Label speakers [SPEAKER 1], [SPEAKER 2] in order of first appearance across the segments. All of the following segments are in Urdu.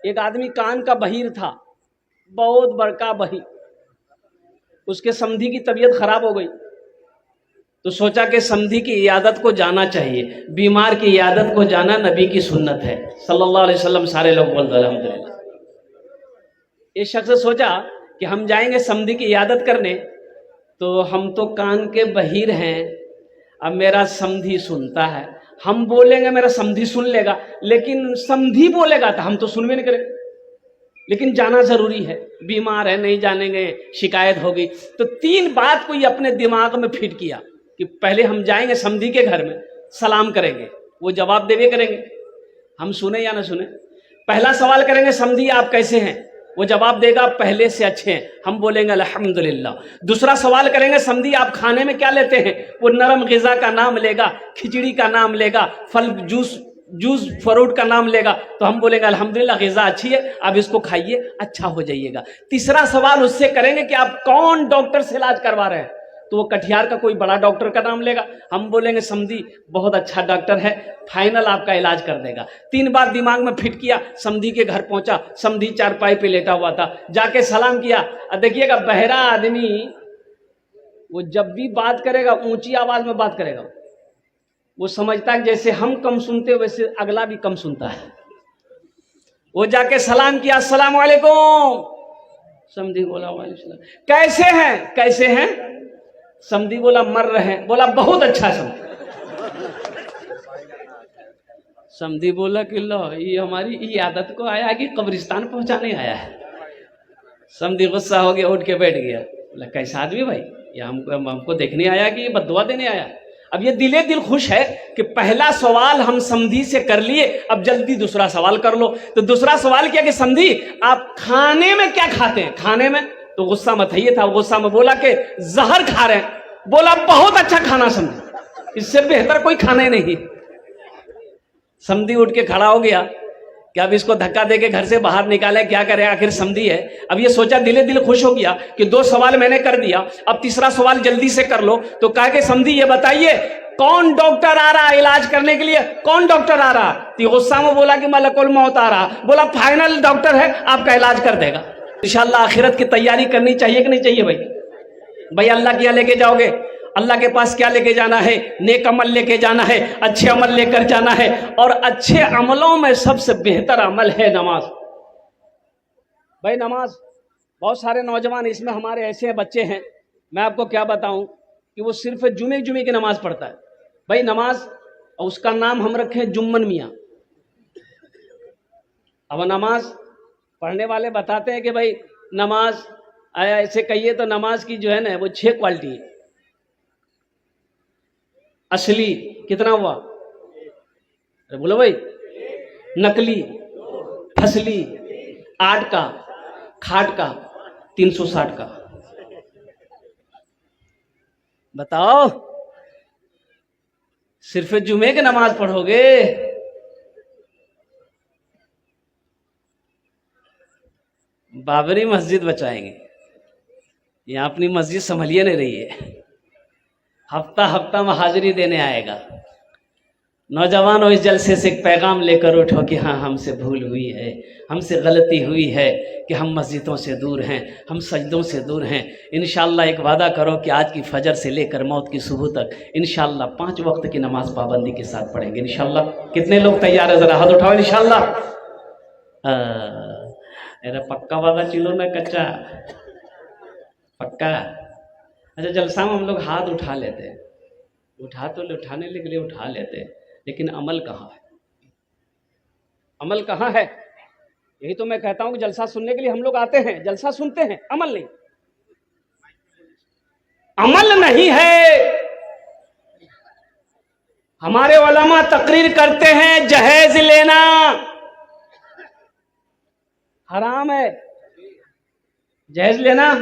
[SPEAKER 1] ایک آدمی کان کا بہیر تھا، بہت بڑکا بہیر، اس کے سمدھی کی طبیعت خراب ہو گئی تو سوچا کہ سمدھی کی عیادت کو جانا چاہیے، بیمار کی عیادت کو جانا نبی کی سنت ہے صلی اللہ علیہ وسلم، سارے لوگ بولتے الحمدللہ۔ ایک شخص نے سوچا کہ ہم جائیں گے سمدھی کی عیادت کرنے، تو ہم تو کان کے بہیر ہیں، اب میرا سمدھی سنتا ہے، ہم بولیں گے میرا سمدھی سن لے گا، لیکن سمدھی بولے گا تو ہم تو سن بھی نہیں کریں گے، لیکن جانا ضروری ہے، بیمار ہے نہیں جانیں گے شکایت ہوگی۔ تو 3 بات کو یہ اپنے دماغ میں فٹ کیا کہ پہلے ہم جائیں گے سمدھی کے گھر میں، سلام کریں گے، وہ جواب دے کریں گے، ہم سنیں یا نہ سنیں۔ پہلا سوال کریں گے سمدھی آپ کیسے ہیں، وہ جواب دے گا پہلے سے اچھے ہیں، ہم بولیں گے الحمدللہ۔ دوسرا سوال کریں گے سمدھی آپ کھانے میں کیا لیتے ہیں، وہ نرم غذا کا نام لے گا، کھچڑی کا نام لے گا، پھل جوس فروٹ کا نام لے گا، تو ہم بولیں گے الحمدللہ غذا اچھی ہے، آپ اس کو کھائیے اچھا ہو جائیے گا۔ تیسرا سوال اس سے کریں گے کہ آپ کون ڈاکٹر سے علاج کروا رہے ہیں، تو وہ کٹیہار کا کوئی بڑا ڈاکٹر کا نام لے گا، ہم بولیں گے سمدھی بہت اچھا ڈاکٹر ہے، فائنل آپ کا علاج کر دے گا۔ 3 بار دماغ میں فٹ کیا، سمدھی کے گھر پہنچا، سمدھی چارپائی پہ لیٹا ہوا تھا، جا کے سلام کیا۔ اب دیکھیے گا بہرا آدمی وہ جب بھی بات کرے گا اونچی آواز میں بات کرے گا، وہ سمجھتا ہے جیسے ہم کم سنتے ویسے اگلا بھی کم سنتا ہے۔ وہ جا کے سلام کیا، السلام علیکم، سمدھی بولا وعلیکم السلام، کیسے ہیں، کیسے ہیں، سمدھی بولا مر رہے ہیں، بولا بہت اچھا سمدھی۔ سمدھی بولا کہ لو یہ ہماری عیادت کو آیا کہ قبرستان پہنچانے آیا ہے۔ سمدھی غصہ ہو گیا، اٹھ کے بیٹھ گیا، بولا کیسا آدمی بھائی، یہ ہم کو دیکھنے آیا کہ یہ بد دعا دینے آیا۔ اب یہ دل خوش ہے کہ پہلا سوال ہم سمدھی سے کر لیے، اب جلدی دوسرا سوال کر لو۔ تو دوسرا سوال کیا کہ سمدھی آپ کھانے میں کیا کھاتے ہیں، کھانے میں، تو غصہ متھیے تھا، غصہ میں بولا کہ زہر کھا رہے ہیں، بولا بہت اچھا کھانا سمدھی، اس سے بہتر کوئی کھانا ہی نہیں۔ سمدھی اٹھ کے کھڑا ہو گیا کہ اب اس کو دھکا دے کے گھر سے باہر نکالے، کیا کرے، آخر سمدھی ہے۔ اب یہ سوچا، دل خوش ہو گیا کہ 2 سوال میں نے کر دیا، اب تیسرا سوال جلدی سے کر لو۔ تو کہا کہ سمدھی یہ بتائیے کون ڈاکٹر آ رہا علاج کرنے کے لیے، کون ڈاکٹر آ رہا؟ تو غصہ میں بولا کہ ملک الموت آ رہا، بولا فائنل ڈاکٹر ہے، آپ کا علاج کر دے گا۔ انشاءاللہ آخرت کی تیاری کرنی چاہیے کہ نہیں چاہیے بھائی اللہ کیا لے کے جاؤ گے، اللہ کے پاس کیا لے کے جانا ہے، نیک عمل لے کے جانا ہے، اچھے عمل لے کر جانا ہے، اور اچھے عملوں میں سب سے بہتر عمل ہے نماز۔ بھائی نماز، بہت سارے نوجوان اس میں ہمارے ایسے بچے ہیں، میں آپ کو کیا بتاؤں کہ وہ صرف جمعے کی نماز پڑھتا ہے۔ بھائی نماز، اور اس کا نام ہم رکھیں جمن میاں۔ اب نماز پڑھنے والے بتاتے ہیں کہ بھائی نماز ایسے کہیے تو نماز کی جو ہے نا وہ 6 کوالٹی ہے۔ اصلی کتنا ہوا، بولو بھائی، نقلی، فصلی 8 کا، کھاٹ کا 360 کا۔ بتاؤ صرف جمعے کی نماز پڑھو گے، بابری مسجد بچائیں گے، یہاں اپنی مسجد سنبھلیے نہیں رہی ہے، ہفتہ میں حاضری دینے آئے گا۔ نوجوانوں اس جلسے سے ایک پیغام لے کر اٹھو کہ ہاں ہم سے بھول ہوئی ہے، ہم سے غلطی ہوئی ہے کہ ہم مسجدوں سے دور ہیں، ہم سجدوں سے دور ہیں۔ انشاءاللہ ایک وعدہ کرو کہ آج کی فجر سے لے کر موت کی صبح تک انشاءاللہ 5 وقت کی نماز پابندی کے ساتھ پڑھیں گے انشاءاللہ۔ کتنے لوگ تیار ہیں، ذرا ہاتھ اٹھاؤ انشاءاللہ۔ میرا پکا وعدہ چلو نہ کچا، پکا۔ اچھا جلسہ میں ہم لوگ ہاتھ اٹھا لیتے ہیں، اٹھانے کے لیے اٹھا لیتے ہیں، لیکن عمل کہاں ہے، عمل کہاں ہے؟ یہی تو میں کہتا ہوں کہ جلسہ سننے کے لیے ہم لوگ آتے ہیں، جلسہ سنتے ہیں، عمل نہیں، عمل نہیں ہے۔ ہمارے علماء تقریر کرتے ہیں جہیز لینا حرام ہے، جہیز لینا،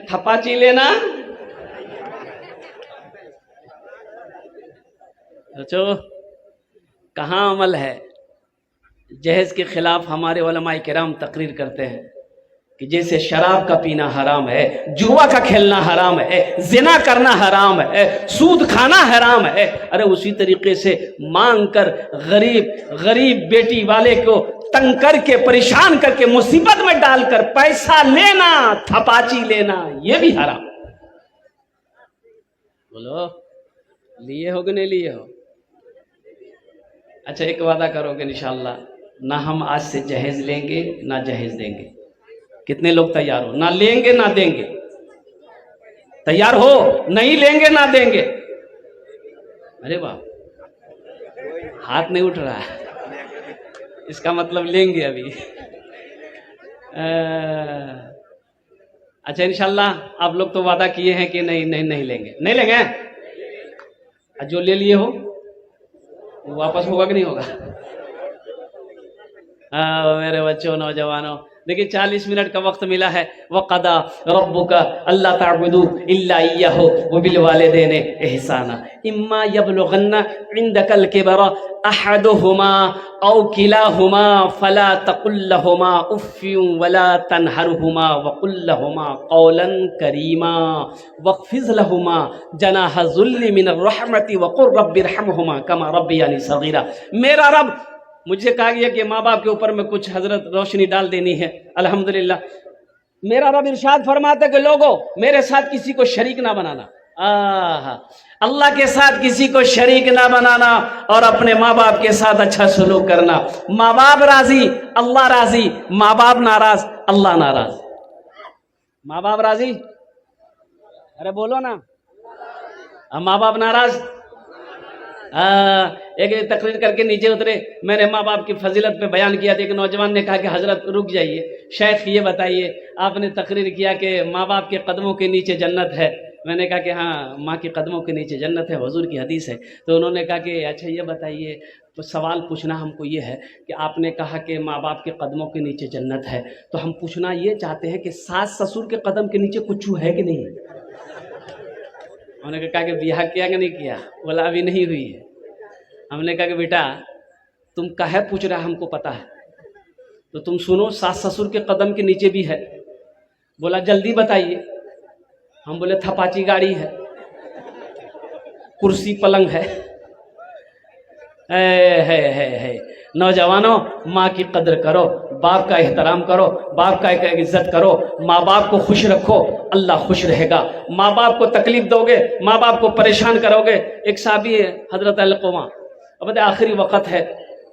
[SPEAKER 1] تھپاچی لینا، سوچو کہاں عمل ہے؟ جہیز کے خلاف ہمارے علماء کرام تقریر کرتے ہیں کہ جیسے شراب کا پینا حرام ہے، جوا کا کھیلنا حرام ہے، زنا کرنا حرام ہے، سود کھانا حرام ہے، ارے اسی طریقے سے مانگ کر غریب بیٹی والے کو تنگ کر کے پریشان کر کے مصیبت میں ڈال کر پیسہ لینا، تھپاچی لینا، یہ بھی حرام۔ بولو لیے ہو کہ نہیں لیے ہو؟ اچھا ایک وعدہ کرو گے انشاءاللہ، نہ ہم آج سے جہیز لیں گے نہ جہیز دیں گے۔ کتنے لوگ تیار ہو؟ نہ لیں گے نہ دیں گے، تیار ہو؟ نہیں لیں گے نہ دیں گے؟ ارے واہ، ہاتھ نہیں اٹھ رہا ہے، اس کا مطلب لیں گے ابھی۔ اچھا انشاءاللہ آپ لوگ تو وعدہ کیے ہیں کہ نہیں لیں گے، نہیں لیں گے؟ جو لے لیے ہو وہ واپس ہوگا کہ نہیں ہوگا؟ میرے بچوں، نوجوانوں، دیکھیں 40 منٹ کا وقت ملا ہے۔ وَقَضَىٰ رَبُّكَ أَلَّا تَعْبُدُوا إِلَّا إِيَّاهُ وَبِالْوَالِدَيْنِ إِحْسَانًا إِمَّا يَبْلُغَنَّ عِندَكَ الْكِبَرَ أَحَدُهُمَا أَوْ كِلَاهُمَا فَلَا تَقُل لَّهُمَا أُفٍّ وَلَا تَنْهَرْهُمَا وَقُل لَّهُمَا قَوْلًا كَرِيمًا وَاخْفِضْ لَهُمَا جَنَاحَ الذُّلِّ مِنَ الرَّحْمَةِ وَقُل رَّبِّ ارْحَمْهُمَا كَمَا رَبَّيَانِي صَغِيرًا۔ میرا رب، مجھے کہا گیا کہ ماں باپ کے اوپر میں کچھ حضرت روشنی ڈال دینی ہے، الحمدللہ۔ میرا رب ارشاد فرماتا ہے کہ لوگوں میرے ساتھ کسی کو شریک نہ بنانا، اللہ کے ساتھ کسی کو شریک نہ بنانا، اور اپنے ماں باپ کے ساتھ اچھا سلوک کرنا۔ ماں باپ راضی اللہ راضی، ماں باپ ناراض اللہ ناراض۔ ماں باپ راضی، ارے بولو نا، ماں باپ ناراض۔ ایک تقریر کر کے نیچے اترے، میں نے ماں باپ کی فضیلت پہ بیان کیا تھا، ایک نوجوان نے کہا کہ حضرت رک جائیے، شیخ یہ بتائیے، آپ نے تقریر کیا کہ ماں باپ کے قدموں کے نیچے جنت ہے۔ میں نے کہا کہ ہاں، ماں کے قدموں کے نیچے جنت ہے، حضور کی حدیث ہے۔ تو انہوں نے کہا کہ اچھا یہ بتائیے، تو سوال پوچھنا ہم کو یہ ہے کہ آپ نے کہا کہ ماں باپ کے قدموں کے نیچے جنت ہے، تو ہم پوچھنا یہ چاہتے ہیں کہ ساس سسر کے قدم کے نیچے کچھ ہے کہ نہیں ہے؟ انہوں نے کہا کہ بیاہ کیا کہ نہیں کیا؟ بولا ابھی نہیں ہوئی ہے۔ ہم نے کہا کہ بیٹا تم کہے پوچھ رہا، ہم کو پتا ہے، تو تم سنو، ساس سسر کے قدم کے نیچے بھی ہے۔ بولا جلدی بتائیے۔ ہم بولے تھپاچی گاڑی ہے، کرسی پلنگ ہے۔ نوجوانوں، ماں کی قدر کرو، باپ کا احترام کرو، باپ کا عزت کرو، ماں باپ کو خوش رکھو، اللہ خوش رہے گا۔ ماں باپ کو تکلیف دو گے، ماں باپ کو پریشان کرو گے۔ ایک صحابی ہے حضرت علقمہ، اب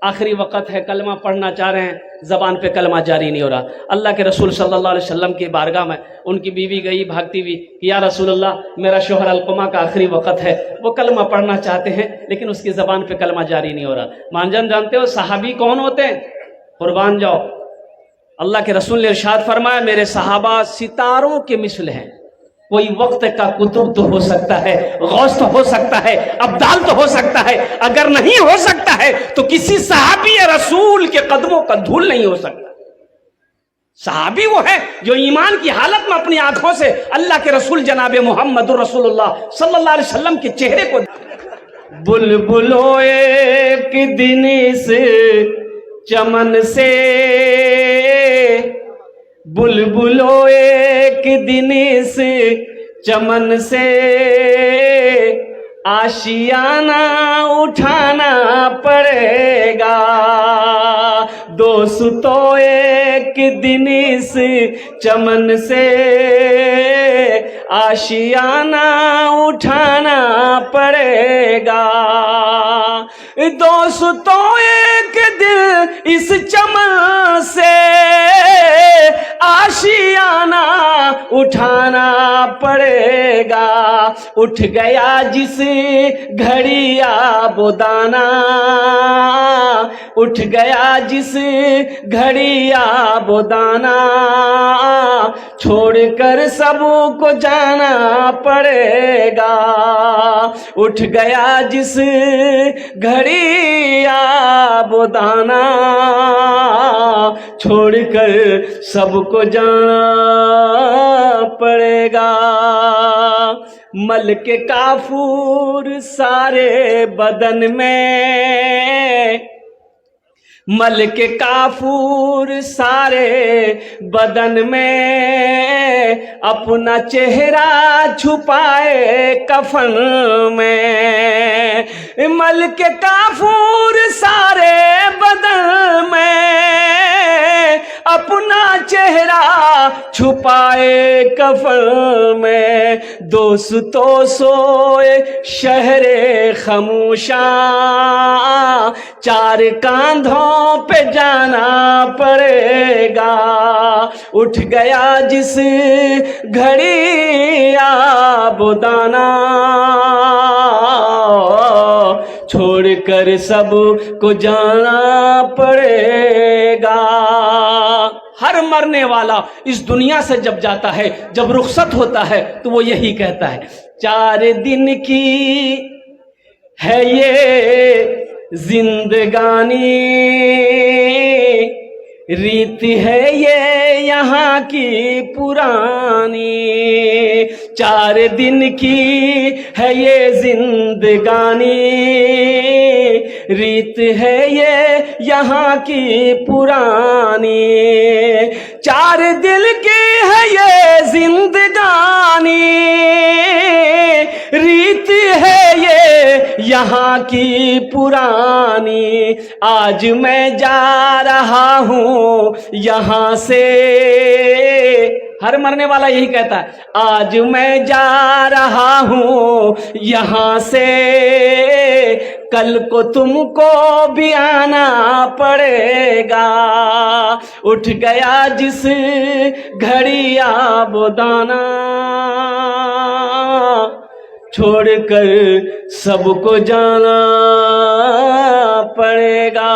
[SPEAKER 1] آخری وقت ہے، کلمہ پڑھنا چاہ رہے ہیں، زبان پہ کلمہ جاری نہیں ہو رہا۔ اللہ کے رسول صلی اللہ علیہ وسلم کی بارگاہ میں ان کی بیوی گئی بھاگتی ہوئی کہ یا رسول اللہ، میرا شوہر علقمہ کا آخری وقت ہے، وہ کلمہ پڑھنا چاہتے ہیں لیکن اس کی زبان پہ کلمہ جاری نہیں ہو رہا۔ مانجن جانتے ہو صحابی کون ہوتے ہیں؟ قربان جاؤ، اللہ کے رسول نے ارشاد فرمایا میرے صحابہ ستاروں کے مثل ہیں، کوئی وقت کا قطب تو ہو سکتا ہے، غوث تو ہو سکتا ہے، ابدال تو ہو سکتا ہے، اگر نہیں ہو سکتا ہے تو کسی صحابی رسول کے قدموں کا دھول نہیں ہو سکتا۔ صحابی وہ ہے جو ایمان کی حالت میں اپنی آنکھوں سے اللہ کے رسول جناب محمد رسول اللہ صلی اللہ علیہ وسلم کے چہرے کو بلبلو ایک دن اس چمن سے، بلبلو ایک دن اس چمن سے آشیانہ اٹھانا پڑے گا، دوستو ایک دن اس چمن سے آشیانہ اٹھانا پڑے گا، دوستو ایک دن اس چمن سے آشیانہ اٹھانا پڑے گا، اٹھ گیا جس گھڑی آبودانہ، اٹھ گیا جس گھڑی آبودانہ، چھوڑ کر سب کو جانا پڑے گا، اٹھ گیا جس گھڑی آبودانہ، چھوڑ کر سب کو جانا پڑے گا، ملک کافور سارے بدن میں، ملک کافور سارے بدن میں اپنا چہرہ چھپائے کفن میں، ملک کافور سارے بدن میں اپنا چہرہ چھپائے کفن میں، دوستوں سوئے شہر خموشاں چار کاندھوں پہ جانا پڑے گا، اٹھ گیا جس گھڑی آبادانہ چھوڑ کر سب کو جانا پڑے گا۔ ہر مرنے والا اس دنیا سے جب جاتا ہے، جب رخصت ہوتا ہے تو وہ یہی کہتا ہے، 4 دن کی ہے یہ زندگانی، ریت ہے یہ یہاں کی پرانی، 4 دن کی ہے یہ زندگانی، ریت ہے یہ یہاں کی پرانی، 4 دل کی ہے یہ زندگانی، ریت ہے یہ یہاں کی پرانی، آج میں جا رہا ہوں یہاں سے، ہر مرنے والا یہی کہتا ہے، آج میں جا رہا ہوں یہاں سے، کل کو تم کو بھی آنا پڑے گا، اٹھ گیا جس گھڑی آبادانہ چھوڑ کر سب کو جانا پڑے گا۔